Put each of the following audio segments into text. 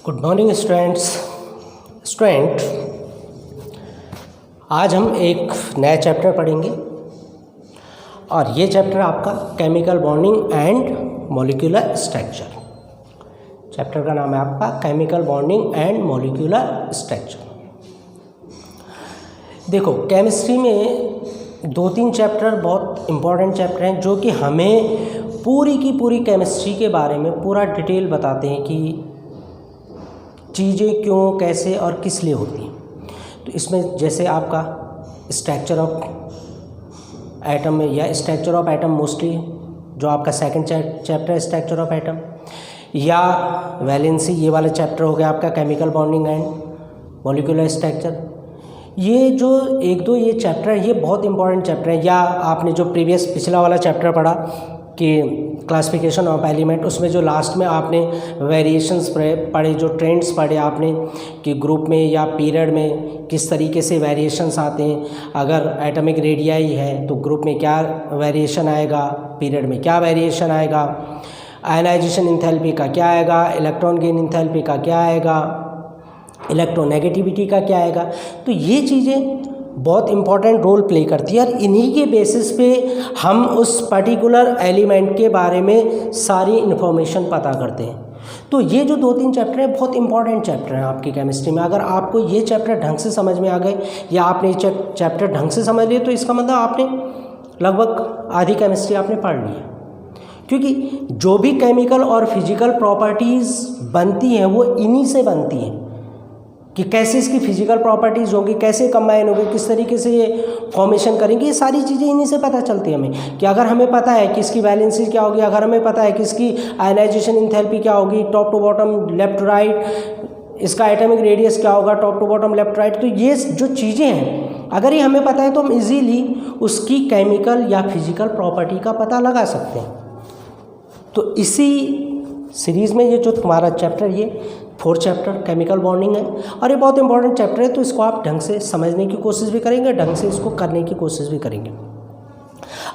Good morning student. आज हम एक नया चैप्टर पढ़ेंगे और ये चैप्टर आपका chemical bonding and molecular structure. Chapter का नाम है आपका chemical bonding and molecular structure. देखो, केमिस्ट्री में 2-3 चैप्टर बहुत इम्पोर्टेंट चैप्टर हैं जो कि हमें पूरी की पूरी केमिस्ट्री के बारे में पूरा डिटेल बताते हैं कि चीज़ें क्यों, कैसे और किस लिए होती हैं। तो इसमें जैसे आपका स्ट्रक्चर ऑफ एटम में या स्ट्रक्चर ऑफ एटम मोस्टली जो आपका सेकंड चैप्टर है स्ट्रक्चर ऑफ एटम, या वैलेंसी ये वाला चैप्टर हो गया आपका chemical bonding and molecular structure. ये जो एक दो ये चैप्टर है ये बहुत इंपॉर्टेंट चैप्टर है। या आपने जो पिछला वाला चैप्टर पढ़ा कि क्लासिफिकेशन ऑफ एलिमेंट, उसमें जो लास्ट में आपने वेरिएशंस पढ़े, जो ट्रेंड्स पढ़े आपने कि ग्रुप में या पीरियड में किस तरीके से वेरिएशंस आते हैं। अगर एटॉमिक रेडियाई है तो ग्रुप में क्या वेरिएशन आएगा, पीरियड में क्या वेरिएशन आएगा, आयनाइजेशन इंथैल्पी का क्या आएगा, इलेक्ट्रॉन गेन इंथैल्पी का क्या आएगा, इलेक्ट्रोनेगेटिविटी का क्या आएगा। तो ये चीज़ें बहुत इंपॉर्टेंट रोल प्ले करती है और इन्हीं के बेसिस पे हम उस पर्टिकुलर एलिमेंट के बारे में सारी इन्फॉर्मेशन पता करते हैं। तो ये जो 2-3 चैप्टर हैं बहुत इंपॉर्टेंट चैप्टर हैं आपकी केमिस्ट्री में। अगर आपको ये चैप्टर ढंग से समझ में आ गए या आपने ये चैप्टर ढंग से समझ लिए तो इसका मतलब आपने लगभग आधी केमिस्ट्री आपने पढ़ ली है। क्योंकि जो भी केमिकल और फिजिकल प्रॉपर्टीज़ बनती हैं वो इन्हीं से बनती हैं कि कैसे इसकी फिजिकल प्रॉपर्टीज़ होंगी, कैसे कंबाइन होगी, किस तरीके से ये फॉर्मेशन करेंगे। ये सारी चीज़ें इन्हीं से पता चलती है हमें। कि अगर हमें पता है कि इसकी वैलेंसी क्या होगी, अगर हमें पता है कि इसकी आयनाइजेशन इंथैल्पी क्या होगी, top to bottom left to right, इसका एटॉमिक रेडियस क्या होगा top to bottom left right, तो ये जो चीज़ें हैं अगर ये हमें पता है तो हम इजीली उसकी केमिकल या फिजिकल प्रॉपर्टी का पता लगा सकते हैं। तो इसी सीरीज़ में ये जो तुम्हारा चैप्टर ये 4th चैप्टर केमिकल बॉन्डिंग है और ये बहुत इंपॉर्टेंट चैप्टर है। तो इसको आप ढंग से समझने की कोशिश भी करेंगे, ढंग से इसको करने की कोशिश भी करेंगे।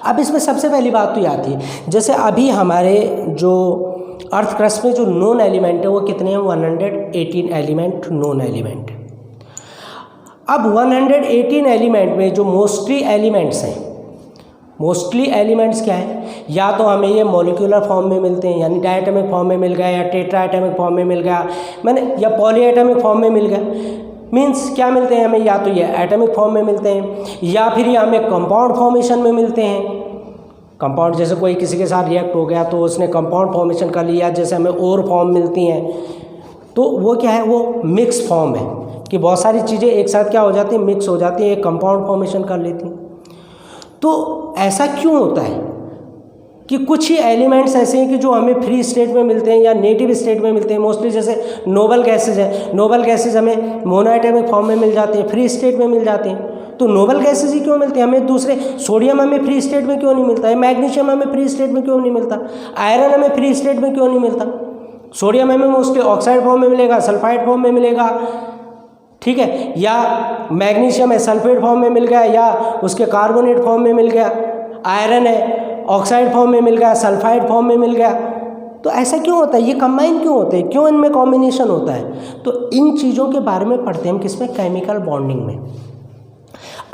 अब इसमें सबसे पहली बात तो ये आती है, जैसे अभी हमारे जो अर्थ क्रस्ट में जो नोन एलिमेंट है वो कितने हैं, 118 एलिमेंट नोन एलिमेंट। अब 118 एलिमेंट में जो मोस्टली एलिमेंट्स क्या हैं, या तो हमें ये मॉलिक्यूलर फॉर्म में मिलते हैं यानी डायटोमिक फॉर्म में मिल गया, या टेट्राएटॉमिक फॉर्म में मिल गया, या पॉलीएटॉमिक फॉर्म में मिल गया। मीन्स क्या मिलते हैं हमें, या तो ये एटॉमिक फॉर्म में मिलते हैं या फिर ये हमें कंपाउंड फॉर्मेशन में मिलते हैं। कंपाउंड जैसे कोई किसी के साथ रिएक्ट हो गया तो उसने कंपाउंड फॉर्मेशन कर लिया, जैसे हमें और फॉर्म मिलती हैं। तो वो क्या है, वो मिक्स फॉर्म है कि बहुत सारी चीज़ें एक साथ क्या हो जाती हैं, मिक्स हो जाती हैं, एक कंपाउंड फॉर्मेशन कर लेती हैं। तो ऐसा क्यों होता है कि कुछ ही एलिमेंट्स ऐसे हैं कि जो हमें फ्री स्टेट में मिलते हैं या नेटिव स्टेट में मिलते हैं। मोस्टली जैसे नोबल गैसेज है, नोबल गैसेज हमें मोनोएटॉमिक फॉर्म में मिल जाते हैं, फ्री स्टेट में मिल जाते हैं। तो नोबल गैसेज ही क्यों मिलते हैं हमें, दूसरे सोडियम हमें फ्री स्टेट में क्यों नहीं मिलता है, मैग्नीशियम हमें फ्री स्टेट में क्यों नहीं मिलता, आयरन हमें फ्री स्टेट में क्यों नहीं मिलता। सोडियम हमें मोस्टली ऑक्साइड फॉर्म में मिलेगा, सल्फाइड फॉर्म में मिलेगा, ठीक है, या मैग्नीशियम है सल्फेट फॉर्म में मिल गया या उसके कार्बोनेट फॉर्म में मिल गया, आयरन है ऑक्साइड फॉर्म में मिल गया, सल्फाइड फॉर्म में मिल गया। तो ऐसा क्यों होता है, ये कंबाइन क्यों होते हैं, क्यों इनमें कॉम्बिनेशन होता है। तो इन चीज़ों के बारे में पढ़ते हैं हम किसमें, केमिकल बॉन्डिंग में।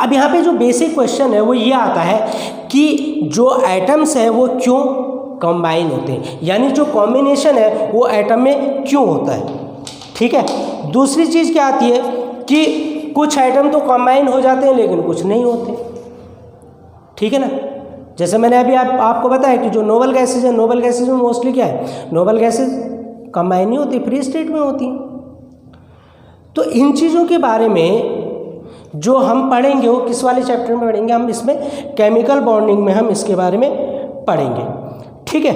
अब यहाँ पे जो बेसिक क्वेश्चन है वो ये आता है कि जो एटम्स हैं वो क्यों कंबाइन होते हैं, यानी जो कॉम्बिनेशन है वो एटम में क्यों होता है। ठीक है, दूसरी चीज़ क्या आती है कि कुछ एटम तो कंबाइन हो जाते हैं लेकिन कुछ नहीं होते। ठीक है ना, जैसे मैंने अभी आपको बताया कि जो नोबल गैसेज है, नोबल गैसेज में मोस्टली क्या है, नोबल गैसेज कंबाइन नहीं होती, फ्री स्टेट में होती हैं। तो इन चीज़ों के बारे में जो हम पढ़ेंगे वो किस वाले चैप्टर में पढ़ेंगे, हम इसमें केमिकल बॉन्डिंग में हम इसके बारे में पढ़ेंगे। ठीक है,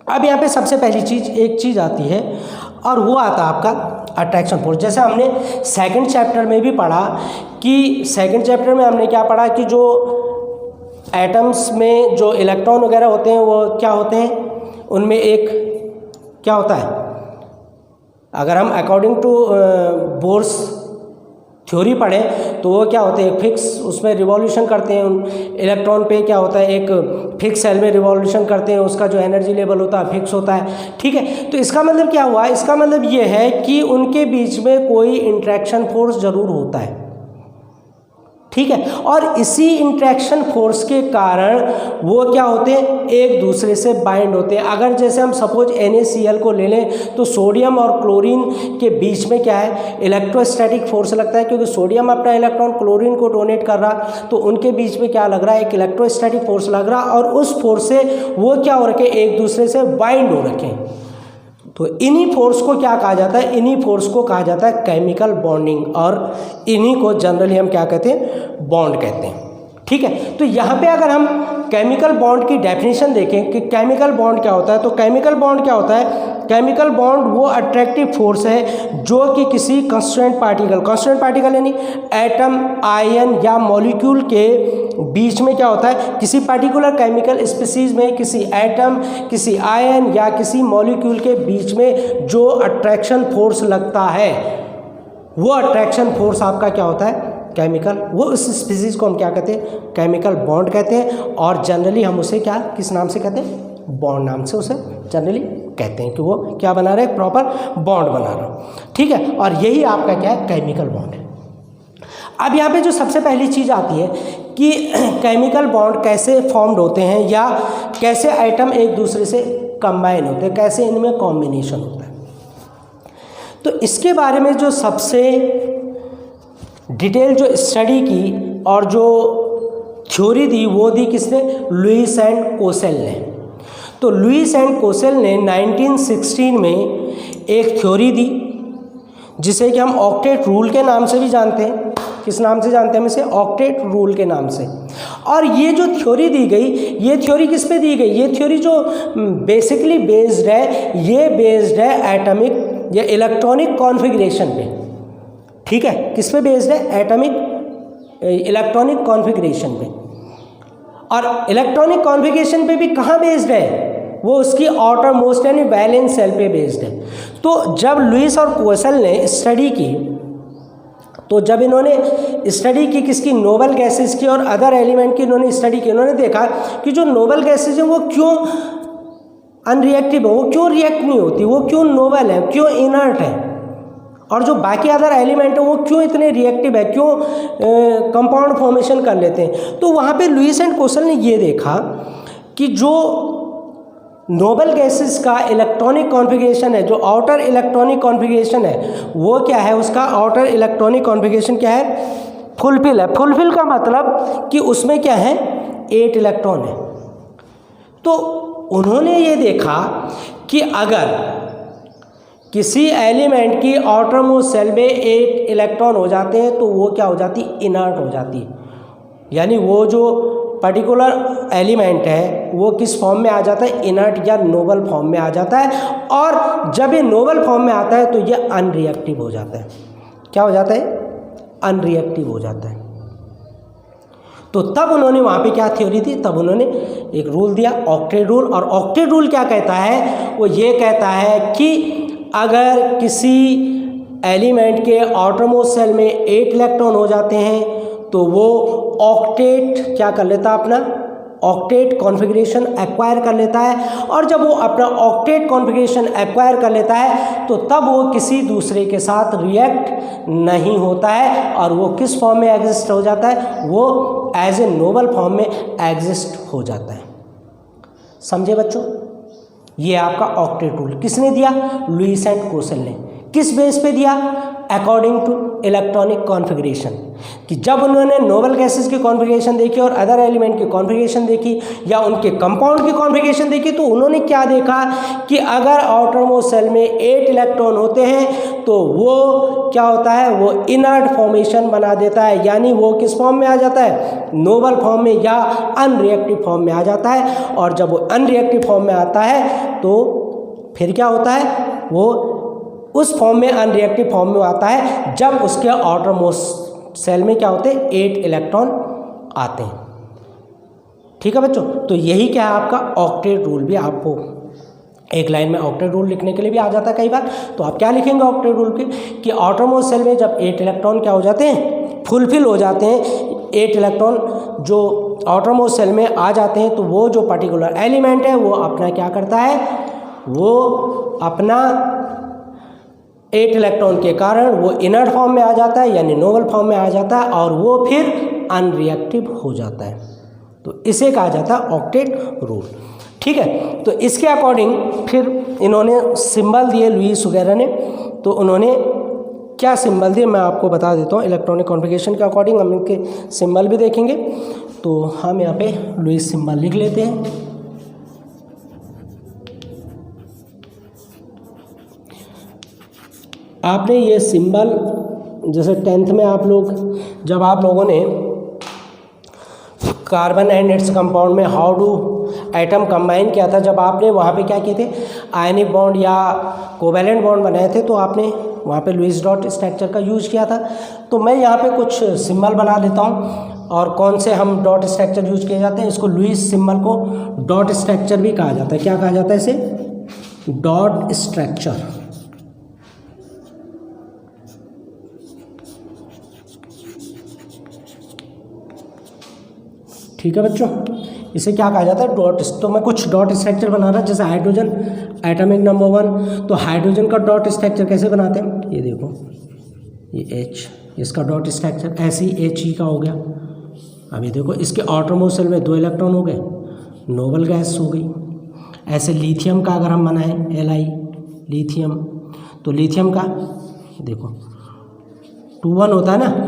अब यहाँ पे सबसे पहली एक चीज़ आती है और वो आता है आपका अट्रैक्शन फोर्स। जैसे हमने सेकंड चैप्टर में भी पढ़ा कि सेकंड चैप्टर में हमने क्या पढ़ा कि जो एटम्स में जो इलेक्ट्रॉन वगैरह होते हैं वो क्या होते हैं, उनमें एक क्या होता है, अगर हम अकॉर्डिंग टू बोर्स थ्योरी पढ़ें तो वो क्या होते हैं, फिक्स उसमें रिवॉल्यूशन करते हैं इलेक्ट्रॉन पे, क्या होता है एक फिक्स सेल में रिवॉल्यूशन करते हैं, उसका जो एनर्जी लेवल होता है फिक्स होता है। ठीक है, तो इसका मतलब क्या हुआ, इसका मतलब ये है कि उनके बीच में कोई इंट्रैक्शन फोर्स जरूर होता है। ठीक है, और इसी इंट्रैक्शन फोर्स के कारण वो क्या होते हैं, एक दूसरे से बाइंड होते हैं। अगर जैसे हम सपोज NaCl को ले लें तो सोडियम और क्लोरीन के बीच में क्या है, इलेक्ट्रोस्टैटिक फोर्स लगता है, क्योंकि सोडियम अपना इलेक्ट्रॉन क्लोरीन को डोनेट कर रहा, तो उनके बीच में क्या लग रहा है, एक इलेक्ट्रोस्टैटिक फोर्स लग रहा, और उस फोर्स से वो क्या हो रखे, एक दूसरे से बाइंड हो रखे। तो इन्हीं फोर्स को क्या कहा जाता है, इन्हीं फोर्स को कहा जाता है केमिकल बॉन्डिंग, और इन्हीं को जनरली हम क्या कहते हैं, बॉन्ड कहते हैं। ठीक है, तो यहाँ पे अगर हम केमिकल बॉन्ड की डेफिनेशन देखें कि केमिकल बॉन्ड क्या होता है, तो केमिकल बॉन्ड क्या होता है, केमिकल बॉन्ड वो अट्रैक्टिव फोर्स है जो कि किसी कांस्टेंट पार्टिकल यानी एटम, आयन या मॉलिक्यूल के बीच में क्या होता है, किसी पर्टिकुलर केमिकल स्पीसीज में किसी एटम, किसी आयन या किसी मॉलिक्यूल के बीच में जो अट्रैक्शन फोर्स लगता है, वो अट्रैक्शन फोर्स आपका क्या होता है, केमिकल। वो उस स्पीसीज को हम क्या कहते हैं, केमिकल बॉन्ड कहते हैं, और जनरली हम उसे क्या, किस नाम से कहते हैं, बॉन्ड नाम से उसे जनरली कहते हैं कि वो क्या बना रहे, प्रॉपर बॉन्ड बना रहा। ठीक है, और यही आपका क्या है, केमिकल बॉन्ड है। अब यहाँ पे जो सबसे पहली चीज़ आती है कि केमिकल बॉन्ड कैसे फॉर्म्ड होते हैं, या कैसे आइटम एक दूसरे से कंबाइन होते हैं, कैसे इनमें कॉम्बिनेशन होता है। तो इसके बारे में जो सबसे डिटेल जो स्टडी की और जो थ्योरी दी वो दी किसने, लुईस एंड कोसेल ने। तो लुईस एंड कोसेल ने 1916 में एक थ्योरी दी जिसे कि हम ऑक्टेट रूल के नाम से भी जानते हैं। किस नाम से जानते हैं हम इसे, ऑक्टेट रूल के नाम से। और ये जो थ्योरी दी गई, ये थ्योरी किस पे दी गई, ये थ्योरी जो बेसिकली बेस्ड है, ये बेस्ड है एटॉमिक या इलेक्ट्रॉनिक कॉन्फ़िगरेशन पे। ठीक है, किस पे बेस्ड है, एटॉमिक इलेक्ट्रॉनिक कॉन्फ़िगरेशन पे। और इलेक्ट्रॉनिक कॉन्फ़िगरेशन पे भी कहाँ बेस्ड है, वो उसकी आउटर मोस्ट यानी वैलेंस सेल पे बेस्ड है। तो जब लुईस और कोसेल ने स्टडी की, तो जब इन्होंने स्टडी की किसकी, नोबल गैसेस की और अदर एलिमेंट की इन्होंने स्टडी की, इन्होंने देखा कि जो नोबल गैसेस हैं वो क्यों अनरिएक्टिव है, वो क्यों रिएक्ट नहीं होती, वो क्यों नोबल है, क्यों इनर्ट है, और जो बाकी अदर एलिमेंट है वो क्यों इतने रिएक्टिव है, क्यों कंपाउंड फॉर्मेशन कर लेते हैं। तो वहाँ पे लुईस एंड कोसेल ने ये देखा कि जो नोबल गैसेस का इलेक्ट्रॉनिक कॉन्फ़िगरेशन है, जो आउटर इलेक्ट्रॉनिक कॉन्फ़िगरेशन है, वो क्या है, उसका आउटर इलेक्ट्रॉनिक कॉन्फ़िगरेशन क्या है, फुलफिल है। फुलफिल का मतलब कि उसमें क्या है, 8 इलेक्ट्रॉन है। तो उन्होंने ये देखा कि अगर किसी एलिमेंट की आउटर मोस्ट सेल में 8 इलेक्ट्रॉन हो जाते हैं तो वो क्या हो जाती, इनर्ट हो जाती है। यानी वो जो पर्टिकुलर एलिमेंट है वो किस फॉर्म में आ जाता है, इनर्ट या नोबल फॉर्म में आ जाता है। और जब ये नोबल फॉर्म में आता है तो ये अनरिएक्टिव हो जाता है। क्या हो जाता है, अनरिएक्टिव हो जाता है। तो तब उन्होंने वहाँ पे क्या थ्योरी दी, तब उन्होंने एक रूल दिया, ऑक्टेट रूल। और ऑक्टेट रूल क्या कहता है, वो ये कहता है कि अगर किसी एलिमेंट के आउटरमोस्ट सेल में 8 इलेक्ट्रॉन हो जाते हैं तो वो ऑक्टेट क्या कर लेता है, अपना ऑक्टेट कॉन्फ़िगरेशन एक्वायर कर लेता है। और जब वो अपना ऑक्टेट कॉन्फ़िगरेशन एक्वायर कर लेता है तो तब वो किसी दूसरे के साथ रिएक्ट नहीं होता है, और वो किस फॉर्म में एग्जिस्ट हो जाता है, वो एज ए नोबल फॉर्म में एग्जिस्ट हो जाता है। समझे बच्चों, ये आपका ऑक्टेट रूल किसने दिया, लुईस एंड कोसेल ने। किस बेस पे दिया, अकॉर्डिंग टू इलेक्ट्रॉनिक कॉन्फ़िगरेशन। कि जब उन्होंने नोबल गैसेस की कॉन्फ़िगरेशन देखी और अदर एलिमेंट की कॉन्फ़िगरेशन देखी या उनके कंपाउंड की कॉन्फ़िगरेशन देखी, तो उन्होंने क्या देखा कि अगर आउटर मोस्ट सेल में 8 इलेक्ट्रॉन होते हैं तो वो क्या होता है, वो इनर्ट फॉर्मेशन बना देता है। यानी वो किस फॉर्म में आ जाता है, नोबल फॉर्म में या अनरिएक्टिव फॉर्म में आ जाता है। और जब वो अनरिएक्टिव फॉर्म में आता है तो फिर क्या होता है, वो उस फॉर्म में अनरिएक्टिव फॉर्म में आता है जब उसके आउटर मोस्ट सेल में क्या होते हैं, 8 इलेक्ट्रॉन आते हैं। ठीक है बच्चों, तो यही क्या है आपका ऑक्टेट रूल भी आपको एक लाइन में ऑक्टेट रूल लिखने के लिए भी आ जाता है कई बार। तो आप क्या लिखेंगे ऑक्टेट रूल के कि ऑटोमोस्ट सेल में जब 8 इलेक्ट्रॉन क्या हो जाते हैं, फुलफिल हो जाते हैं, 8 इलेक्ट्रॉन जो ऑटोमोस्ट सेल में आ जाते हैं, तो वो जो पर्टिकुलर एलिमेंट है वो अपना क्या करता है, वो अपना 8 इलेक्ट्रॉन के कारण वो इनर्ट फॉर्म में आ जाता है, यानी नोबल फॉर्म में आ जाता है, और वो फिर अनरिएक्टिव हो जाता है। तो इसे कहा जाता है ऑक्टेट रूल। ठीक है, तो इसके अकॉर्डिंग फिर इन्होंने सिंबल दिए लुईस वगैरह ने। तो उन्होंने क्या सिंबल दिए मैं आपको बता देता हूँ। इलेक्ट्रॉनिक कॉन्फ़िगरेशन के अकॉर्डिंग हम इनके सिंबल भी देखेंगे। तो हम यहाँ पे लुईस सिंबल लिख लेते हैं। आपने ये सिंबल जैसे 10th में आप लोग जब आप लोगों ने कार्बन एंड इट्स कंपाउंड में हाउ डू एटम कंबाइन किया था, जब आपने वहाँ पे क्या किए थे, आयनिक बॉन्ड या कोवैलेंट बॉन्ड बनाए थे, तो आपने वहाँ पे लुईस डॉट स्ट्रक्चर का यूज़ किया था। तो मैं यहाँ पे कुछ सिंबल बना लेता हूँ। और कौन से हम डॉट स्ट्रक्चर यूज किए जाते हैं, इसको लुईस सिंबल को डॉट स्ट्रक्चर भी कहा जाता है। क्या कहा जाता है इसे, डॉट स्ट्रक्चर। ठीक है बच्चों, इसे क्या कहा जाता है, डॉट। तो मैं कुछ डॉट स्ट्रक्चर बना रहा, जैसे हाइड्रोजन एटॉमिक नंबर 1, तो हाइड्रोजन का डॉट स्ट्रक्चर कैसे बनाते हैं, ये देखो, ये H, इसका डॉट स्ट्रक्चर ऐसे ही He का हो गया। अभी देखो इसके ऑटोमोस्ट सेल में 2 इलेक्ट्रॉन हो गए, नोबल गैस हो गई। ऐसे लिथियम का अगर हम बनाएं Li लिथियम, तो लिथियम का देखो 2 1 होता है ना,